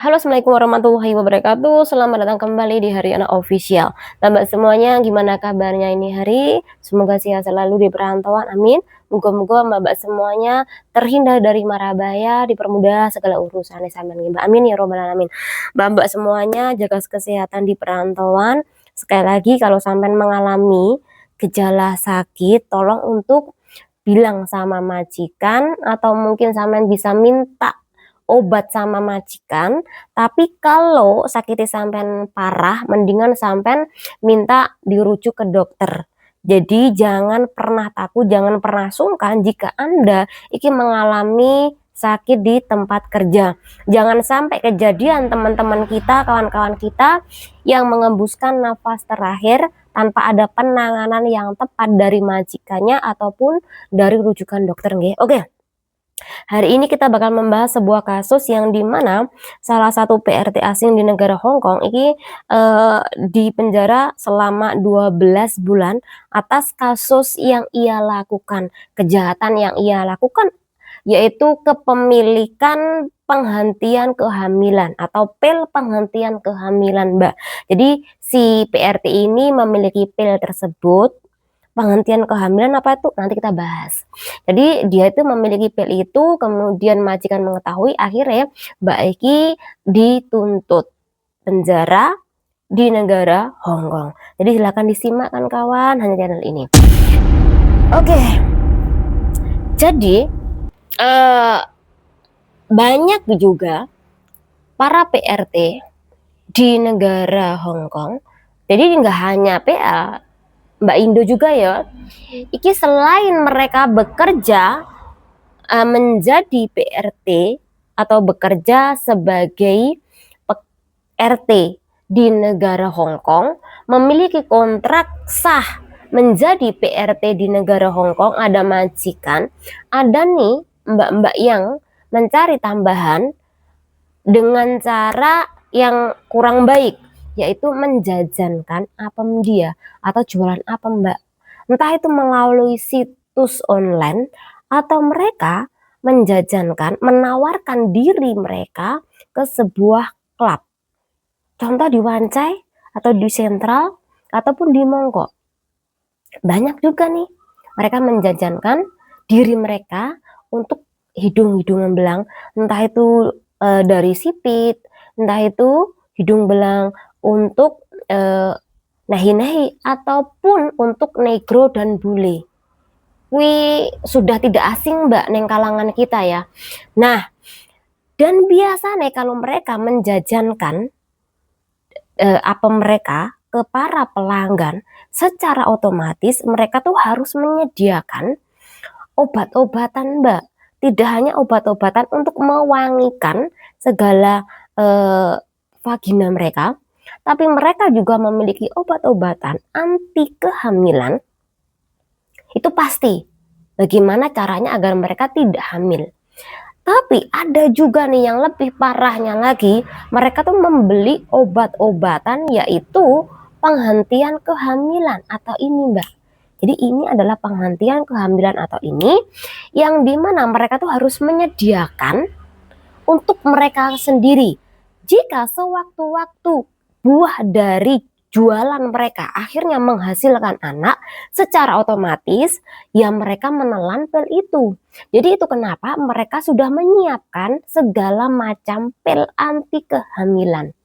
Halo, Assalamualaikum warahmatullahi wabarakatuh. Selamat datang kembali di Hari Anak Official. Nah, Mbak semuanya, gimana kabarnya ini hari? Semoga sehat selalu di perantauan, amin. Moga-moga Mbak semuanya terhindar dari mara bahaya, dipermudah segala urusan sampean Mbak. Amin ya robbal alamin. Mbak semuanya jaga kesehatan di perantauan. Sekali lagi kalau sampean mengalami gejala sakit, tolong untuk bilang sama majikan atau mungkin sampean bisa minta obat sama majikan, tapi kalau sakitnya sampean parah, mendingan sampean minta dirujuk ke dokter. Jadi jangan pernah takut, jangan pernah sungkan jika Anda iki mengalami sakit di tempat kerja. Jangan sampai kejadian teman-teman kita, kawan-kawan kita yang mengembuskan nafas terakhir tanpa ada penanganan yang tepat dari majikannya ataupun dari rujukan dokter nggih. Oke. Hari ini kita bakal membahas sebuah kasus yang dimana salah satu PRT asing di negara Hong Kong ini dipenjara selama 12 bulan atas kasus yang ia lakukan, kejahatan yang ia lakukan yaitu kepemilikan penghentian kehamilan atau pil penghentian kehamilan, Mbak. Jadi si PRT ini memiliki pil tersebut. Penghentian kehamilan apa itu? Nanti kita bahas. Jadi dia itu memiliki pil itu, kemudian majikan mengetahui, akhirnya Mbak Eki dituntut penjara di negara Hong Kong. Jadi silakan disimak kan kawan, hanya channel ini. Oke. Jadi banyak juga para PRT di negara Hong Kong. Jadi nggak hanya PA, Mbak Indo juga ya. Iki selain mereka bekerja menjadi PRT atau bekerja sebagai RT di negara Hong Kong, memiliki kontrak sah menjadi PRT di negara Hong Kong, ada majikan, ada nih mbak-mbak yang mencari tambahan dengan cara yang kurang baik, yaitu menjajankan apem dia atau jualan apem, Mbak. Entah itu melalui situs online atau mereka menjajankan, menawarkan diri mereka ke sebuah klub. Contoh di Wancai atau di Sentral ataupun di Mongkok. Banyak juga nih mereka menjajankan diri mereka untuk hidung-hidungan belang, entah itu dari sipit, entah itu hidung belang untuk nahi-nahi ataupun untuk negro dan bule. Wih, sudah tidak asing Mbak neng kalangan kita ya. Nah, dan biasanya kalau mereka menjajankan apa mereka ke para pelanggan, secara otomatis mereka tuh harus menyediakan obat-obatan Mbak. Tidak hanya obat-obatan untuk mewangikan segala vagina mereka, tapi mereka juga memiliki obat-obatan anti kehamilan. Itu pasti. Bagaimana caranya agar mereka tidak hamil. Tapi ada juga nih yang lebih parahnya lagi, mereka tuh membeli obat-obatan yaitu penghentian kehamilan atau ini Mbak. Jadi ini adalah penghentian kehamilan atau ini yang dimana mereka tuh harus menyediakan untuk mereka sendiri. Jika sewaktu-waktu buah dari jualan mereka akhirnya menghasilkan anak, secara otomatis ya mereka menelan pil itu. Jadi itu kenapa mereka sudah menyiapkan segala macam pil anti kehamilan.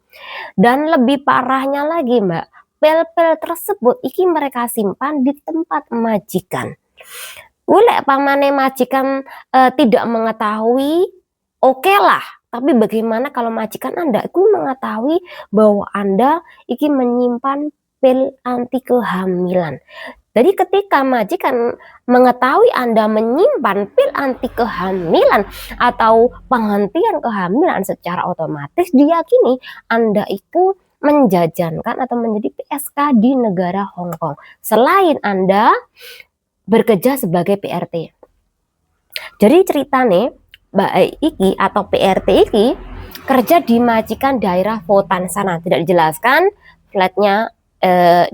Dan lebih parahnya lagi Mbak, pil-pil tersebut iki mereka simpan di tempat majikan. Ulek pamane majikan tidak mengetahui, oke lah. Tapi bagaimana kalau majikan Anda itu mengetahui bahwa Anda iki menyimpan pil anti kehamilan. Jadi ketika majikan mengetahui Anda menyimpan pil anti kehamilan atau penghentian kehamilan, secara otomatis diyakini Anda itu menjajankan atau menjadi PSK di negara Hong Kong. Selain Anda bekerja sebagai PRT. Jadi cerita nih, Mbak Iki atau PRT Iki kerja di majikan daerah Fotan sana, tidak dijelaskan flatnya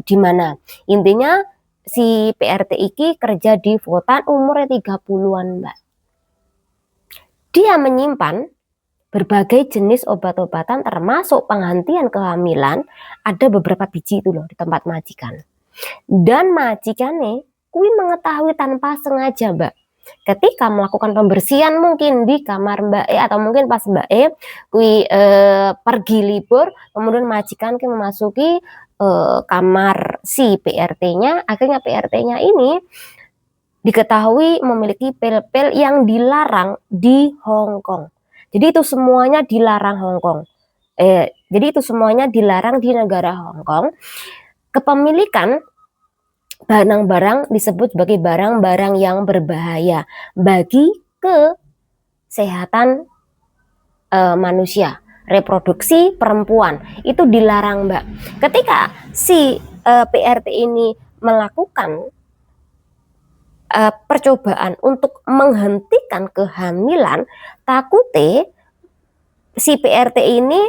di mana. Intinya si PRT Iki kerja di Fotan, umurnya 30-an Mbak. Dia menyimpan berbagai jenis obat-obatan termasuk penghentian kehamilan, ada beberapa biji itu loh di tempat majikan. Dan majikan nih, kui mengetahui tanpa sengaja Mbak. Ketika melakukan pembersihan mungkin di kamar Mbak E atau mungkin pas Mbak E kui pergi libur, kemudian majikan kui memasuki kamar si PRT-nya, akhirnya PRT-nya ini diketahui memiliki pil-pil yang dilarang di Hong Kong. Jadi itu semuanya dilarang Hong Kong. Jadi itu semuanya dilarang di negara Hong Kong. Kepemilikan barang-barang disebut sebagai barang-barang yang berbahaya bagi kesehatan manusia, reproduksi perempuan itu dilarang Mbak. Ketika si PRT ini melakukan percobaan untuk menghentikan kehamilan, takutnya si PRT ini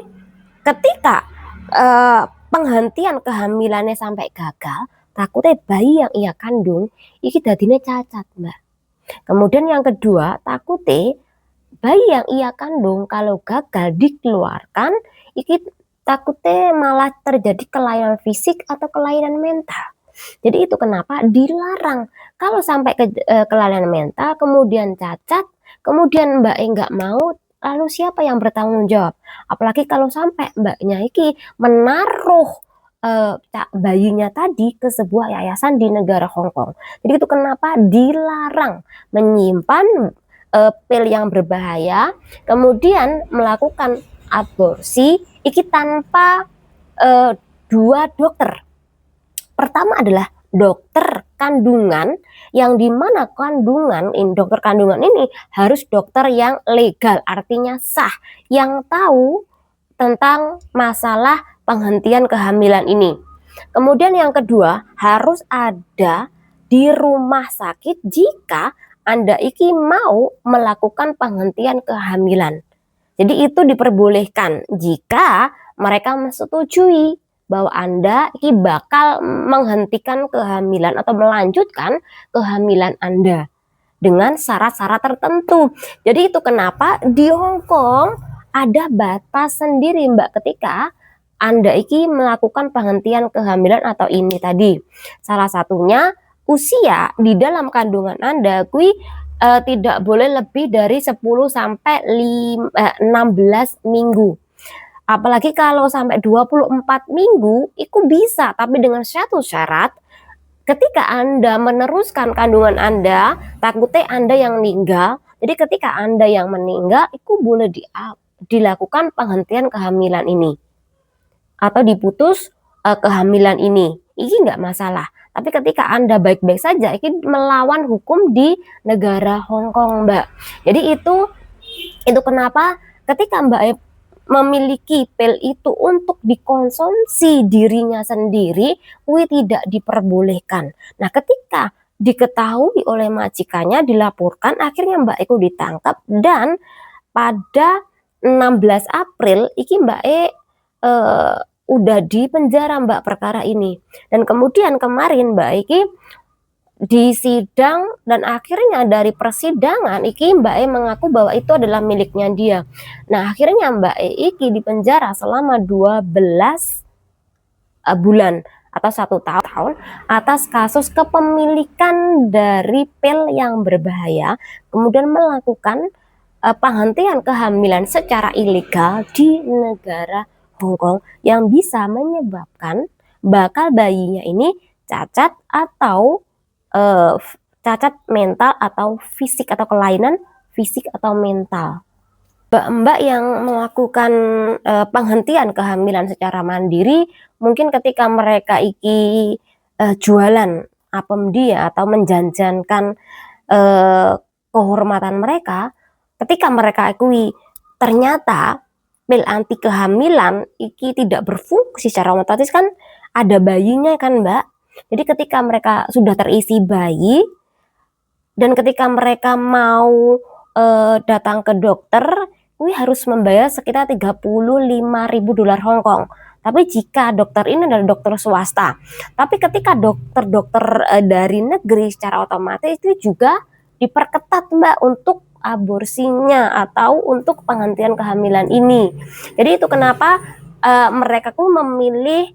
ketika penghentian kehamilannya sampai gagal, takutnya bayi yang ia kandung iki dadine cacat Mbak. Kemudian yang kedua, takutnya bayi yang ia kandung kalau gagal dikeluarkan, iki takutnya malah terjadi kelainan fisik atau kelainan mental. Jadi itu kenapa dilarang. Kalau sampai kelainan mental, kemudian cacat, kemudian Mbak E nggak mau, lalu siapa yang bertanggung jawab? Apalagi kalau sampai Mbaknya iki menaruh bayinya tadi ke sebuah yayasan di negara Hong Kong. Jadi itu kenapa dilarang menyimpan pil yang berbahaya, kemudian melakukan aborsi iki tanpa dua dokter. Pertama adalah dokter kandungan, yang dimana dokter kandungan ini harus dokter yang legal, artinya sah, yang tahu tentang masalah penghentian kehamilan ini. Kemudian yang kedua, harus ada di rumah sakit jika Anda iki mau melakukan penghentian kehamilan. Jadi itu diperbolehkan jika mereka menyetujui bahwa Anda iki bakal menghentikan kehamilan atau melanjutkan kehamilan Anda dengan syarat-syarat tertentu. Jadi itu kenapa di Hong Kong ada batas sendiri Mbak ketika Anda iki melakukan penghentian kehamilan atau ini tadi. Salah satunya usia di dalam kandungan Anda tidak boleh lebih dari 10 sampai 16 minggu. Apalagi kalau sampai 24 minggu itu bisa, tapi dengan satu syarat, ketika Anda meneruskan kandungan Anda, takutnya Anda yang meninggal. Jadi ketika Anda yang meninggal, itu boleh dilakukan penghentian kehamilan ini atau diputus kehamilan ini. Ini nggak masalah. Tapi ketika Anda baik-baik saja, ini melawan hukum di negara Hong Kong, Mbak. Jadi itu kenapa ketika Mbak memiliki pil itu untuk dikonsumsi dirinya sendiri, tidak diperbolehkan. Nah, ketika diketahui oleh majikannya, dilaporkan, akhirnya Mbak Eko ditangkap, dan pada 16 April iki Mbak udah di penjara Mbak perkara ini. Dan kemudian kemarin Mbak Eki di sidang, dan akhirnya dari persidangan iki Mbak E mengaku bahwa itu adalah miliknya dia. Nah, akhirnya Mbak E iki dipenjara selama 12 bulan atau 1 tahun atas kasus kepemilikan dari pil yang berbahaya, kemudian melakukan penghentian kehamilan secara ilegal di negara Hong Kong yang bisa menyebabkan bakal bayinya ini cacat atau cacat mental atau fisik atau kelainan fisik atau mental. Mbak-mbak yang melakukan penghentian kehamilan secara mandiri, mungkin ketika mereka iki jualan apem dia atau menjanjankan kehormatan mereka, ketika mereka akui ternyata pil anti kehamilan iki tidak berfungsi secara otomatis, kan ada bayinya kan Mbak. Jadi ketika mereka sudah terisi bayi, dan ketika mereka mau datang ke dokter, harus membayar sekitar 35.000 dolar Hong Kong. Tapi jika dokter ini adalah dokter swasta, tapi ketika dokter-dokter dari negeri, secara otomatis itu juga diperketat Mbak untuk aborsinya atau untuk penghentian kehamilan ini. Jadi itu kenapa mereka tuh memilih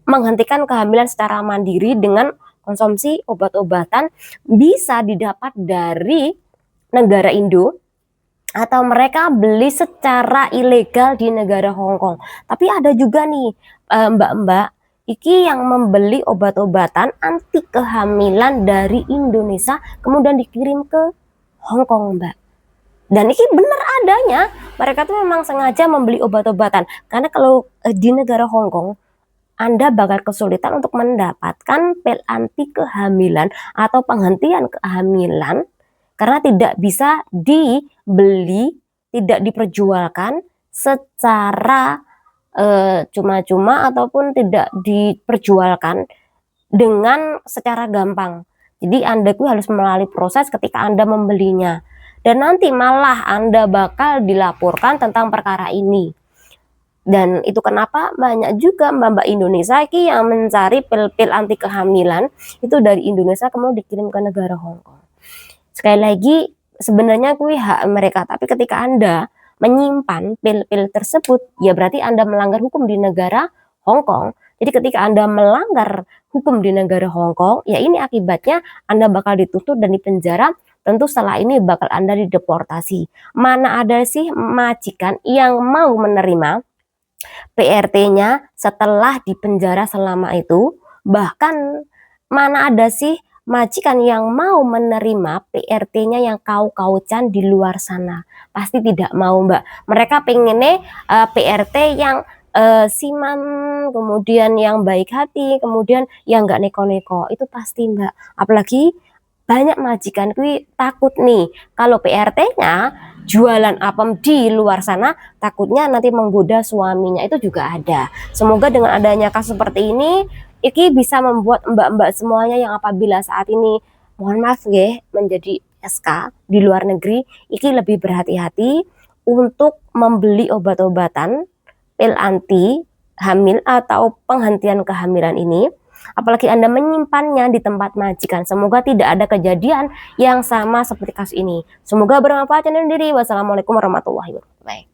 menghentikan kehamilan secara mandiri dengan konsumsi obat-obatan bisa didapat dari negara Indo atau mereka beli secara ilegal di negara Hong Kong. Tapi ada juga nih mbak-mbak iki yang membeli obat-obatan anti kehamilan dari Indonesia kemudian dikirim ke Hong Kong, Mbak. Dan ini benar adanya, mereka tuh memang sengaja membeli obat-obatan karena kalau di negara Hong Kong Anda bakal kesulitan untuk mendapatkan pil anti kehamilan atau penghentian kehamilan karena tidak bisa dibeli, tidak diperjualkan secara cuma-cuma ataupun tidak diperjualkan dengan secara gampang. Jadi Anda tuh harus melalui proses ketika Anda membelinya. Dan nanti malah Anda bakal dilaporkan tentang perkara ini. Dan itu kenapa banyak juga mbak-mbak Indonesia yang mencari pil-pil anti kehamilan itu dari Indonesia kemudian dikirim ke negara Hong Kong. Sekali lagi sebenarnya kuwi hak mereka, tapi ketika Anda menyimpan pil-pil tersebut ya berarti Anda melanggar hukum di negara Hong Kong. Jadi ketika Anda melanggar hukum di negara Hong Kong, ya ini akibatnya Anda bakal dituntut dan dipenjara. Tentu setelah ini bakal Anda dideportasi. Mana ada sih majikan yang mau menerima PRT-nya setelah dipenjara selama itu? Bahkan mana ada sih majikan yang mau menerima PRT-nya yang kau-kaucan di luar sana? Pasti tidak mau, Mbak. Mereka pengennya PRT yang siman, kemudian yang baik hati, kemudian yang nggak neko-neko. Itu pasti, Mbak. Apalagi banyak majikan kuwi takut nih kalau PRT-nya jualan apem di luar sana takutnya nanti menggoda suaminya, itu juga ada. Semoga dengan adanya kasus seperti ini iki bisa membuat mbak-mbak semuanya yang apabila saat ini mohon maaf ya menjadi SK di luar negeri iki lebih berhati-hati untuk membeli obat-obatan pil anti hamil atau penghentian kehamilan ini. Apalagi Anda menyimpannya di tempat majikan. Semoga tidak ada kejadian yang sama seperti kasus ini. Semoga bermanfaat dan diri. Wassalamualaikum warahmatullahi wabarakatuh.